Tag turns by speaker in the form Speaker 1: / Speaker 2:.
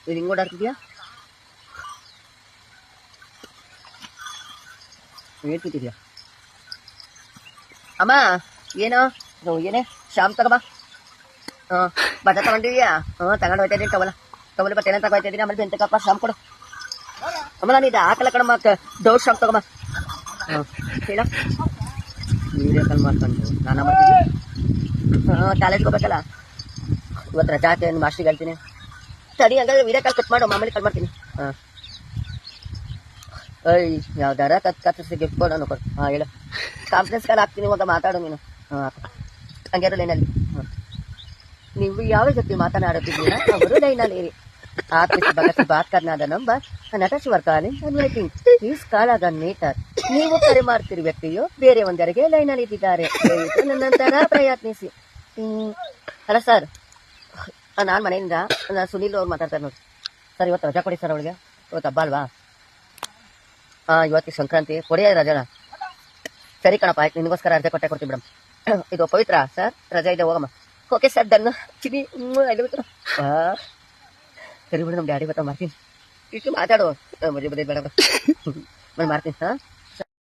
Speaker 1: ಇದು ಹಿಂಗೆ ಓಡಾಡ್ತಿದ್ಯಾ? ಹೇಳ್ತಿದ್ಯಾ ಅಮ್ಮ? ಏನೋ ಏನೇ ಶಾಮ್ ತಗೋಬಾ. ಬಟ್ಟೆ ತಗೊಂಡಿದ್ಯಾ? ತಗೊಂಡು ಹೋಯ್ತಾ ಇದ್ದೀನಿ. ಟವಲ್ ಬಟ್ಟೆ ಏನೇನು ತಗೋಯ್ತಾ ಇದ್ದೀನಿ. ಆಮೇಲೆ ಬೆಂತಕಪ್ಪ ಶಾಮ್ ಕೊಡು. ಅಮ್ಮ ನಾನು ಇದು ಹಾಕಲ್ಲ ಕಣಮ್ಮ, ಡೌಟ್ ಶಾಮ್ ತಗೋಮ್ಮ. ಹೇಳ ವೀಡಿಯೋ ಕಾಲ್ ಮಾಡ್ಕೊಂಡು ನಾನು ಮಾಡ್ತೀನಿ. ಕಾಲೇಜ್ಗೆ ಹೋಗ್ಬೇಕಲ್ಲ ಇವತ್ತು ರಜಾ ಹಾಕಿ ಮಾಸ್ಟ್ರಿಗೆ ಹೇಳ್ತೀನಿ. ಸರಿ ಹಂಗಾದ್ರೆ ವೀಡಿಯೋ ಕಾಲ್ ಕಟ್ ಮಾಡು, ಮಾಮೂಲಿ ಕಾಲ್ ಮಾಡ್ತೀನಿ. ಯಾವ್ದಾರ ಕತ್ತಿಸಿ ಗಿಫ್ಟ್ ಕೊಡೋನು ಕೊಡು. ಹೇಳು. ಕಾನ್ಫರೆನ್ಸ್ ಕಾಲ್ ಹಾಕ್ತೀನಿ, ಇವಾಗ ಮಾತಾಡು ನೀನು. ಹಂಗೆ ಲೈನಲ್ಲಿ. ನೀವು ಯಾವ ಜೊತೆ ಮಾತನಾಡುತ್ತಿದ್ದೀರಾ ಅವರು ಲೈನಲ್ಲಿ ಇರಿ. आपसे बात करना number Nateshwar calling and waiting please call again later. ನೀವು ಕರೆ ಮಾಡ್ತಿರೋ ವ್ಯಕ್ತಿಯು ಬೇರೆ ಒಂದರಿಗೆ ಲೈನಲ್ಲಿ ಇಟ್ಟಿದ್ದಾರೆ, ನಂತರ ಪ್ರಯತ್ನಿಸಿ. ಹಲೋ ಸರ್, ನಾನು ಮನೆಯಿಂದ ಸುನೀಲ್ ಅವ್ರು ಮಾತಾಡ್ತಾರೆ ನೋಡಿ. ಸರ್ ಇವತ್ತು ರಜಾ ಕೊಡಿ ಸರ್ ಅವಳಿಗೆ, ಇವತ್ತು ಹಬ್ಬ ಅಲ್ವಾ? ಇವತ್ತು ಸಂಕ್ರಾಂತಿ ಕೊಡಿ ರಜಾನ. ಸರಿ ಕಣಪ್ಪ, ಆಯ್ತು ನಿನಗೋಸ್ಕರ ರಜೆ ಕೊಡ್ತೀವಿ ಮೇಡಮ್. ಇದು ಪವಿತ್ರ ಸರ್, ರಜಾ ಇದೆ ಹೋಗಮ್ಮ. Okay sir, done. ಚಿನಿ ಸರಿ ಬಿಡು, ನಮ್ಮ ಡ್ಯಾಡಿ ಬರ್ತಾ ಮಾಡ್ತೀನಿ. ಇಷ್ಟು ಮಾತಾಡು, ಮದುವೆ ಬೇಡ ನಾನು ಮಾಡ್ತೀನಿ.